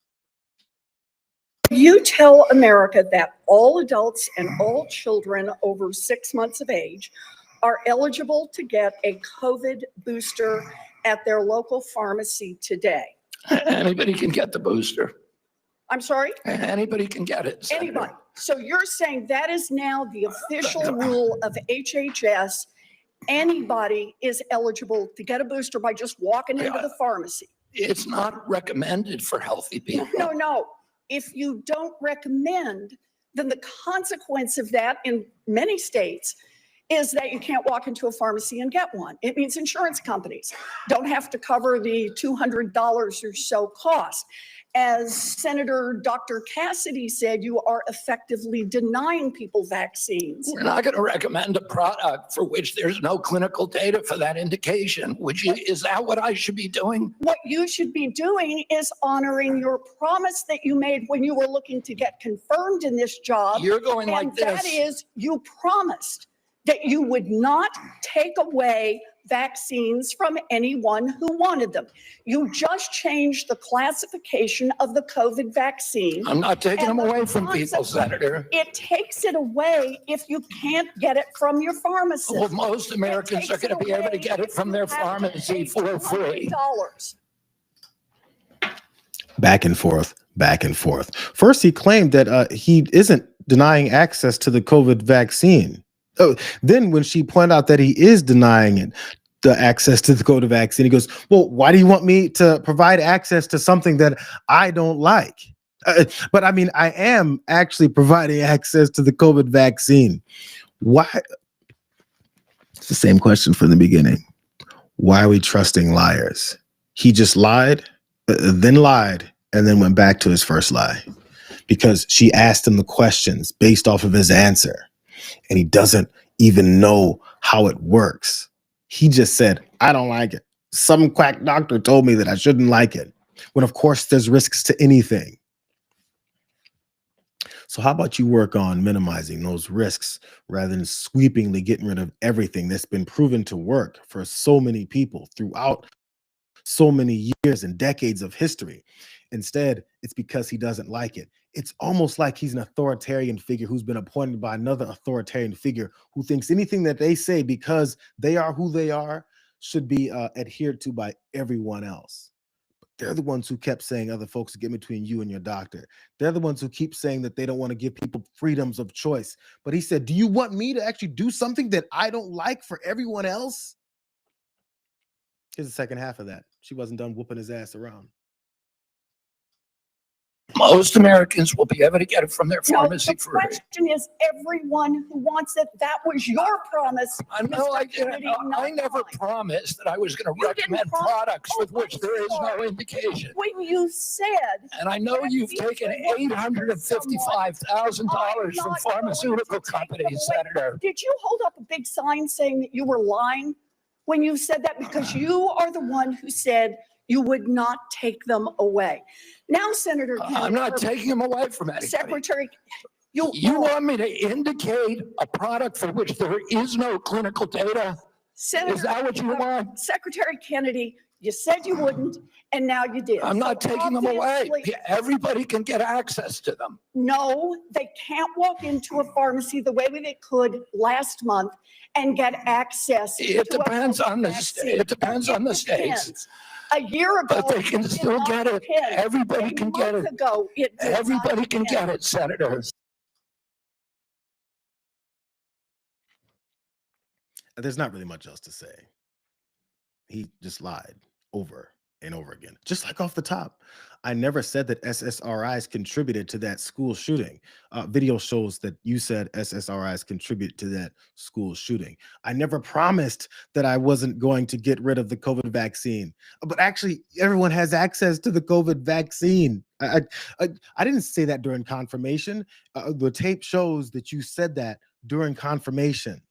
You tell America that all adults and all children over 6 months of age are eligible to get a COVID booster at their local pharmacy today. Anybody can get the booster. I'm sorry? Anybody can get it. Senator. Anybody. So you're saying that is now the official rule of HHS. Anybody is eligible to get a booster by just walking into the pharmacy. It's not recommended for healthy people. No. If you don't recommend, then the consequence of that in many states is that you can't walk into a pharmacy and get one. It means insurance companies don't have to cover the $200 or so cost. As Senator Dr. Cassidy said, you are effectively denying people vaccines. We're not going to recommend a product for which there's no clinical data for that indication. Is that what I should be doing? What you should be doing is honoring your promise that you made when you were looking to get confirmed in this job. You're going like this. That is, you promised that you would not take away vaccines from anyone who wanted them. You just changed the classification of the COVID vaccine. I'm not taking them away from people, Senator. It takes it away if you can't get it from your pharmacist. Well, most Americans are going to be able to get it from their pharmacy for free. Back and forth, back and forth. First, he claimed that he isn't denying access to the COVID vaccine. Oh, then when she pointed out that he is denying it, the access to the COVID vaccine. He goes, well, why do you want me to provide access to something that I don't like? But I mean, I am actually providing access to the COVID vaccine. Why? It's the same question from the beginning. Why are we trusting liars? He just lied, then lied, and then went back to his first lie because she asked him the questions based off of his answer, and he doesn't even know how it works. He just said, I don't like it. Some quack doctor told me that I shouldn't like it, when of course there's risks to anything. So how about you work on minimizing those risks rather than sweepingly getting rid of everything that's been proven to work for so many people throughout so many years and decades of history. Instead, it's because he doesn't like it. It's almost like he's an authoritarian figure who's been appointed by another authoritarian figure who thinks anything that they say, because they are who they are, should be adhered to by everyone else. They're the ones who kept saying other folks to get between you and your doctor. They're the ones who keep saying that they don't want to give people freedoms of choice. But he said, do you want me to actually do something that I don't like for everyone else? Here's the second half of that. She wasn't done whooping his ass around. Most Americans will be able to get it from their pharmacy the free. question is everyone who wants it. That was your promise. I know I didn't. I never promised that I was going to recommend products with which there is no indication. When you said, and I know you've taken $855,000 from pharmaceutical companies, Senator. Did you hold up a big sign saying that you were lying when you said that? Because you are the one who said you would not take them away. Now, Senator Kennedy, I'm not taking them away from anybody. Secretary, you want me to indicate a product for which there is no clinical data? Senator, is that what you want? Secretary Kennedy, you said you wouldn't, and now you did. I'm not taking them away. Everybody can get access to them. No, they can't walk into a pharmacy the way they could last month and get access. It depends on the state. It depends on the states. A year ago, but they can still get it. Everybody can get it. Everybody can get it, Senator. There's not really much else to say. He just lied over and over again, just like off the top. I never said that SSRIs contributed to that school shooting. Video shows that you said SSRIs contribute to that school shooting. I never promised that I wasn't going to get rid of the COVID vaccine, but actually everyone has access to the COVID vaccine. I didn't say that during confirmation. The tape shows that you said that during confirmation.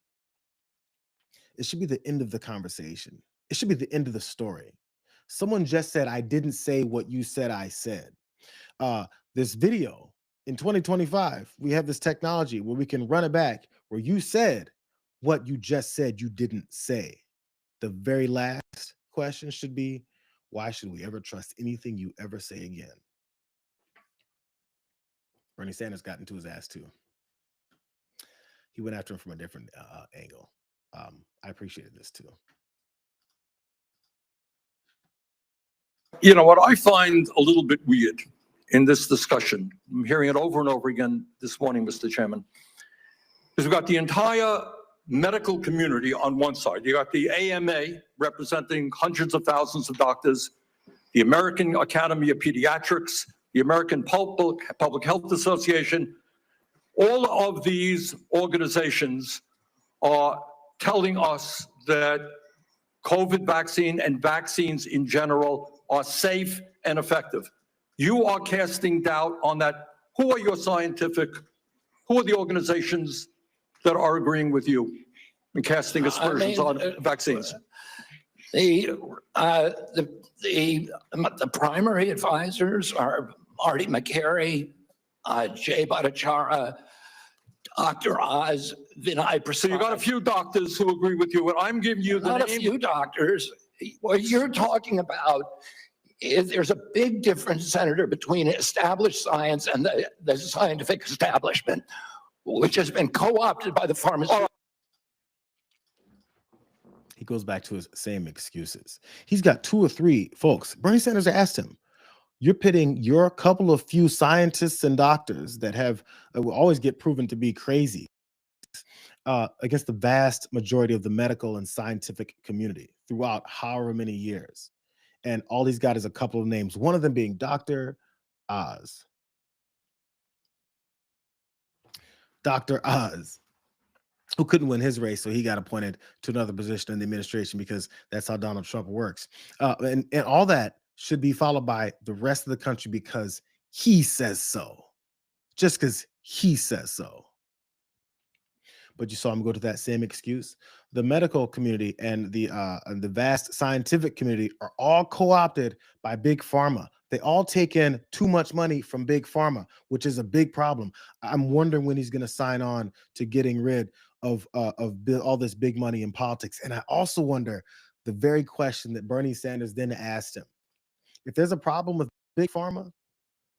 It should be the end of the conversation. It should be the end of the story. Someone just said, I didn't say what you said I said. This video in 2025, we have this technology where we can run it back, where you said what you just said you didn't say. The very last question should be, why should we ever trust anything you ever say again? Bernie Sanders got into his ass too. He went after him from a different angle. I appreciated this too. You know, what I find a little bit weird in this discussion, I'm hearing it over and over again this morning, Mr. Chairman, is we've got the entire medical community on one side. You got the AMA representing hundreds of thousands of doctors, the American Academy of Pediatrics, the American Public Health Association. All of these organizations are telling us that COVID vaccine and vaccines in general are safe and effective. You are casting doubt on that. Who are your who are the organizations that are agreeing with you and casting aspersions on vaccines? The primary advisors are Marty McCary, Jay Bhattacharya, Dr. Oz, Vinay Prasad. So you got a few doctors who agree with you, and I'm giving you the Not a few doctors. What you're talking about is there's a big difference, Senator, between established science and the scientific establishment, which has been co-opted by the pharmaceutical. He goes back to his same excuses. He's got two or three folks. Bernie Sanders asked him, you're pitting your couple of few scientists and doctors that have will always get proven to be crazy against the vast majority of the medical and scientific community. throughout however many years. And all he's got is a couple of names, one of them being Dr. Oz. Dr. Oz, who couldn't win his race, so he got appointed to another position in the administration because that's how Donald Trump works. And all that should be followed by the rest of the country because he says so. Just because he says so. But you saw him go to that same excuse. The medical community and the vast scientific community are all co-opted by Big Pharma. They all take in too much money from Big Pharma, which is a big problem. I'm wondering when he's going to sign on to getting rid of all this big money in politics. And I also wonder the very question that Bernie Sanders then asked him. If there's a problem with Big Pharma,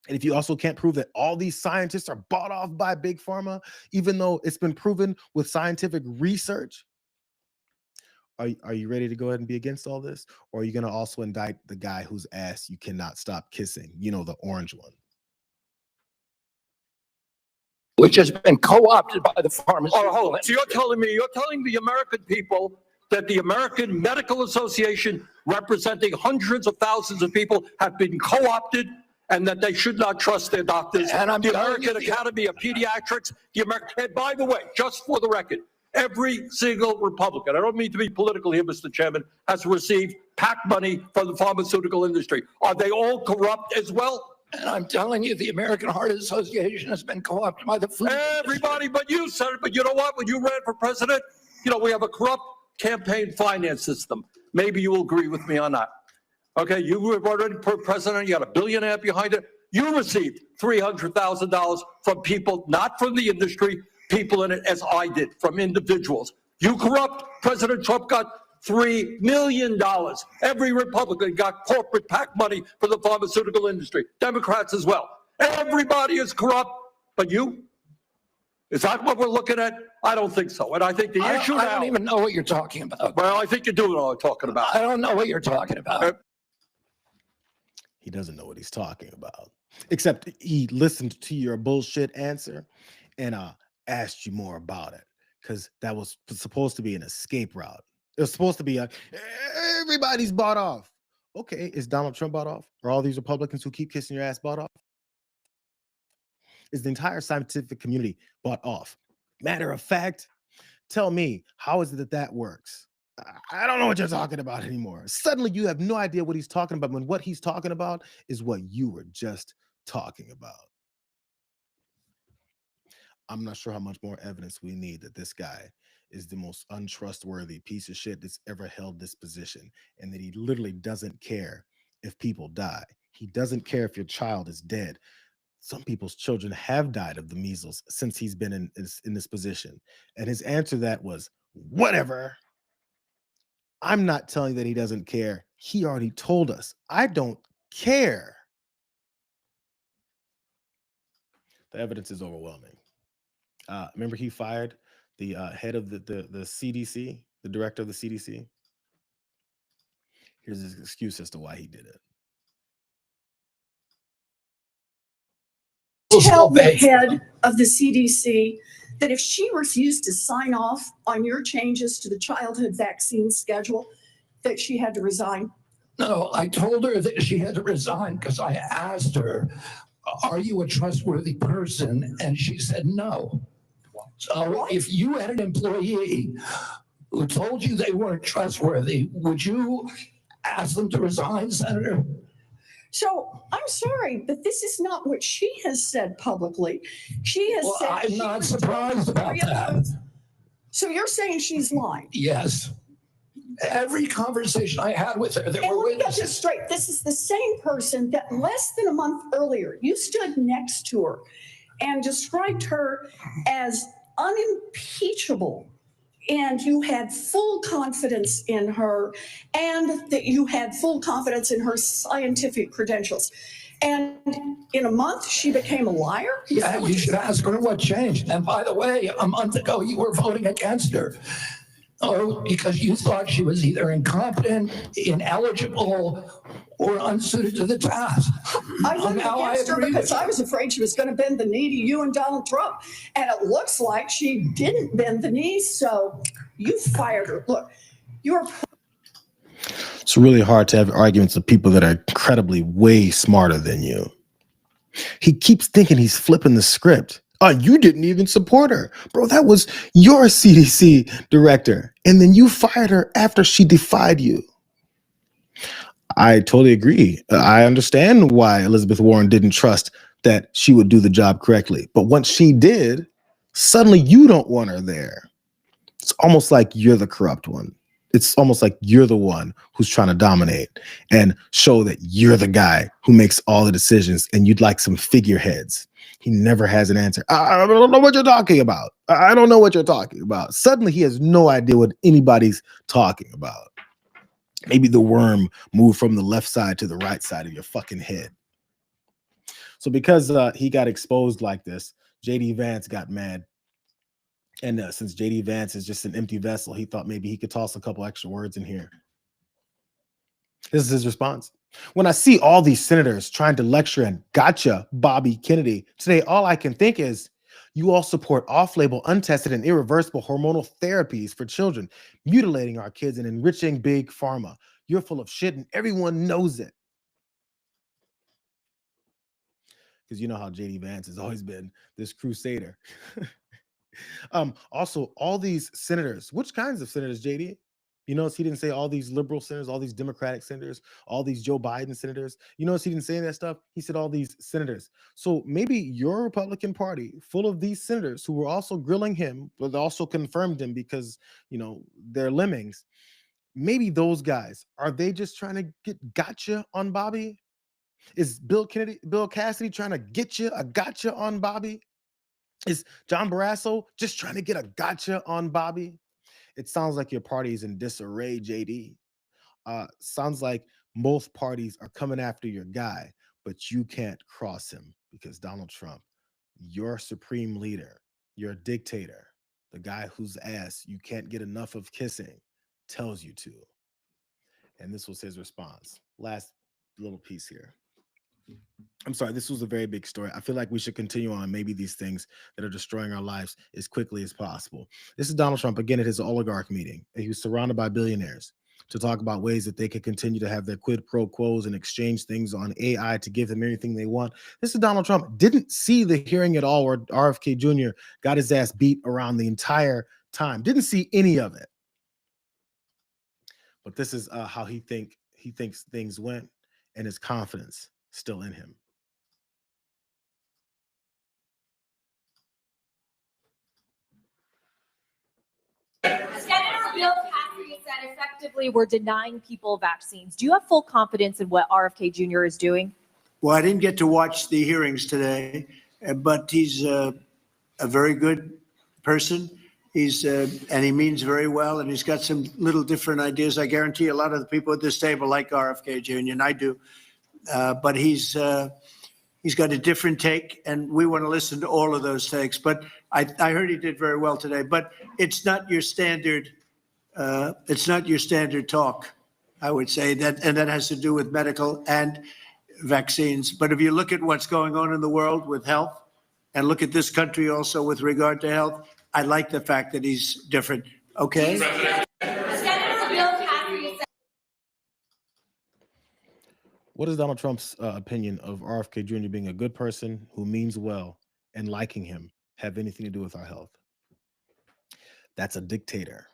and if you also can't prove that all these scientists are bought off by Big Pharma, even though it's been proven with scientific research, are you ready to go ahead and be against all this? Or are you going to also indict the guy whose ass you cannot stop kissing? You know, the orange one. Which has been co-opted by the pharmaceutical. Oh, hold on. So you're telling the American people that the American Medical Association, representing hundreds of thousands of people, have been co-opted and that they should not trust their doctors. And I'm the telling American Academy of Pediatrics, and by the way, just for the record, every single Republican, I don't mean to be political here, Mr. Chairman, has received PAC money from the pharmaceutical industry. Are they all corrupt as well? And I'm telling you, the American Heart Association has been co-opted by the food Everybody but you, Senator. But you know what? When you ran for president, you know, we have a corrupt campaign finance system. Maybe you will agree with me on that. Okay, you were running for president, you had a billionaire behind it. You received $300,000 from people, not from the industry, people in it, as I did, from individuals. You corrupt. President Trump got $3 million. Every Republican got corporate PAC money for the pharmaceutical industry. Democrats as well. Everybody is corrupt, but you? Is that what we're looking at? I don't think so. And I think the issue now— I don't even know what you're talking about. Well, I think you do know what I'm talking about. I don't know what you're talking about. He doesn't know what he's talking about, except he listened to your bullshit answer and asked you more about it because that was supposed to be an escape route. It was supposed to be everybody's bought off. Okay, is Donald Trump bought off? Are all these Republicans who keep kissing your ass bought off? Is the entire scientific community bought off? Matter of fact, tell me, how is it that works? I don't know what you're talking about anymore. Suddenly you have no idea what he's talking about when what he's talking about is what you were just talking about. I'm not sure how much more evidence we need that this guy is the most untrustworthy piece of shit that's ever held this position, and that he literally doesn't care if people die. He doesn't care if your child is dead. Some people's children have died of the measles since he's been in this position. And his answer to that was, whatever. I'm not telling you that he doesn't care. He already told us, I don't care. The evidence is overwhelming. Remember he fired the head of the CDC, the director of the CDC? Here's his excuse as to why he did it. Tell the head of the CDC that if she refused to sign off on your changes to the childhood vaccine schedule, that she had to resign? No, I told her that she had to resign because I asked her, are you a trustworthy person? And she said no. So if you had an employee who told you they weren't trustworthy, would you ask them to resign, Senator? So I'm sorry, but this is not what she has said publicly. She has said— I'm not surprised about that. So you're saying she's lying? Yes. Every conversation I had with her, there were let me get witnesses. this straight. This is the same person that less than a month earlier, you stood next to her and described her as unimpeachable. And you had full confidence in her, and that you had full confidence in her scientific credentials. And in a month, she became a liar? Yeah, you should ask her what changed. And by the way, a month ago, you were voting against her. Oh, because you thought she was either incompetent, ineligible, or unsuited to the task. I voted against her because I was afraid she was going to bend the knee to you and Donald Trump. And it looks like she didn't bend the knee, so you fired her. Look, you're— It's really hard to have arguments with people that are incredibly way smarter than you. He keeps thinking he's flipping the script. Oh, you didn't even support her. Bro, that was your CDC director. And then you fired her after she defied you. I totally agree. I understand why Elizabeth Warren didn't trust that she would do the job correctly. But once she did, suddenly you don't want her there. It's almost like you're the corrupt one. It's almost like you're the one who's trying to dominate and show that you're the guy who makes all the decisions and you'd like some figureheads. He never has an answer. I don't know what you're talking about. I don't know what you're talking about. Suddenly he has no idea what anybody's talking about. Maybe the worm moved from the left side to the right side of your fucking head. So because he got exposed like this, JD Vance got mad. And since JD Vance is just an empty vessel, he thought maybe he could toss a couple extra words in here. This is his response. When I see all these senators trying to lecture and gotcha Bobby Kennedy, today all I can think is, you all support off-label, untested, and irreversible hormonal therapies for children, mutilating our kids and enriching big pharma. You're full of shit and everyone knows it. Because you know how JD Vance has always been this crusader. Also, all these senators, which kinds of senators, JD? You notice he didn't say all these liberal senators, all these Democratic senators, all these Joe Biden senators. You notice he didn't say that stuff. He said all these senators. So maybe your Republican Party, full of these senators who were also grilling him, but also confirmed him because, you know, they're lemmings. Maybe those guys, are they just trying to get gotcha on Bobby? Is Bill Cassidy trying to get you a gotcha on Bobby? Is John Barrasso just trying to get a gotcha on Bobby? It sounds like your party is in disarray, JD. Sounds like both parties are coming after your guy, but you can't cross him because Donald Trump, your supreme leader, your dictator, the guy whose ass you can't get enough of kissing, tells you to. And this was his response. Last little piece here. I'm sorry, this was a very big story. I feel like we should continue on maybe these things that are destroying our lives as quickly as possible. This is Donald Trump again at his oligarch meeting. He was surrounded by billionaires to talk about ways that they could continue to have their quid pro quos and exchange things on AI to give them anything they want. This is Donald Trump. Didn't see the hearing at all where RFK Jr. got his ass beat around the entire time. Didn't see any of it. But this is how he thinks things went, and his confidence still in him. Senator Bill Cassidy said effectively we're denying people vaccines. Do you have full confidence in what RFK Jr. is doing? Well, I didn't get to watch the hearings today, but he's a very good person. And he means very well, and he's got some little different ideas. I guarantee a lot of the people at this table like RFK Jr., and I do. But he's got a different take, and we want to listen to all of those takes. But I heard he did very well today. But it's not your standard. It's not your standard talk, I would say, and that has to do with medical and vaccines. But if you look at what's going on in the world with health, and look at this country also with regard to health, I like the fact that he's different. Okay. Senator Bill Cassidy said. What is Donald Trump's opinion of RFK Jr. being a good person who means well and liking him have anything to do with our health? That's a dictator.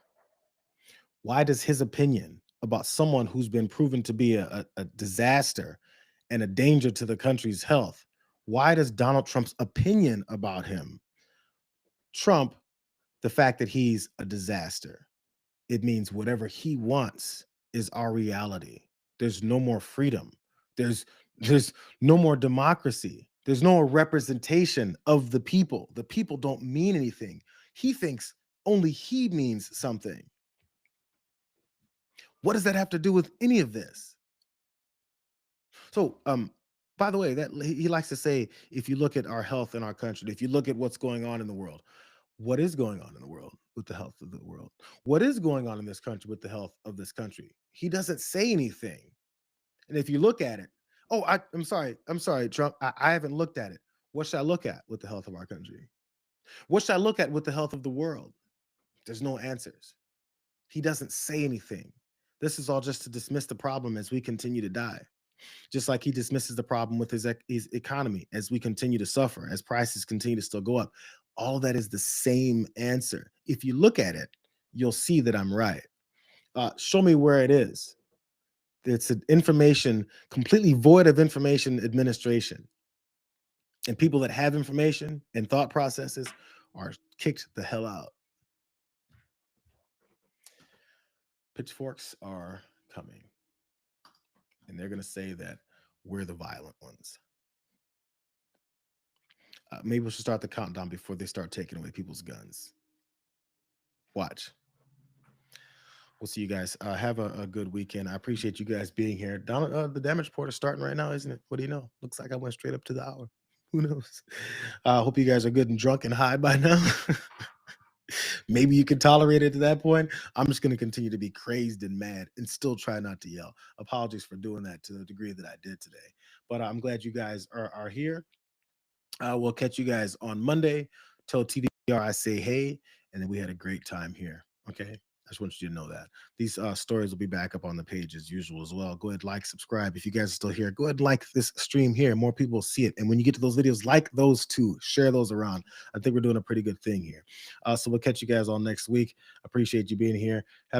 Why does his opinion about someone who's been proven to be a disaster and a danger to the country's health, why does Donald Trump's opinion about him trump the fact that he's a disaster? It means whatever he wants is our reality. There's no more freedom. There's no more democracy. There's no representation of the people. The people don't mean anything. He thinks only he means something. What does that have to do with any of this? So, by the way, that he likes to say, if you look at our health in our country, if you look at what's going on in the world, what is going on in the world with the health of the world? What is going on in this country with the health of this country? He doesn't say anything. And if you look at it, I'm sorry, Trump, I haven't looked at it. What should I look at with the health of our country? What should I look at with the health of the world? There's no answers. He doesn't say anything. This is all just to dismiss the problem as we continue to die. Just like he dismisses the problem with his economy as we continue to suffer, as prices continue to still go up. All that is the same answer. If you look at it, you'll see that I'm right. Show me where it is. It's an information completely void of information administration. And people that have information and thought processes are kicked the hell out. Pitchforks are coming. And they're going to say that we're the violent ones. Maybe we should start the countdown before they start taking away people's guns. Watch. We'll see you guys. Have a good weekend. I appreciate you guys being here. Donald, the damage report is starting right now, isn't it? What do you know? Looks like I went straight up to the hour. Who knows? Hope you guys are good and drunk and high by now. Maybe you can tolerate it to that point. I'm just going to continue to be crazed and mad and still try not to yell. Apologies for doing that to the degree that I did today. But I'm glad you guys are here. We'll catch you guys on Monday. Tell TDR I say hey, and then we had a great time here. Okay? I just want you to know that. These stories will be back up on the page as usual as well. Go ahead, like, subscribe. If you guys are still here, go ahead and like this stream here. More people will see it. And when you get to those videos, like those too. Share those around. I think we're doing a pretty good thing here. So we'll catch you guys all next week. Appreciate you being here. Have a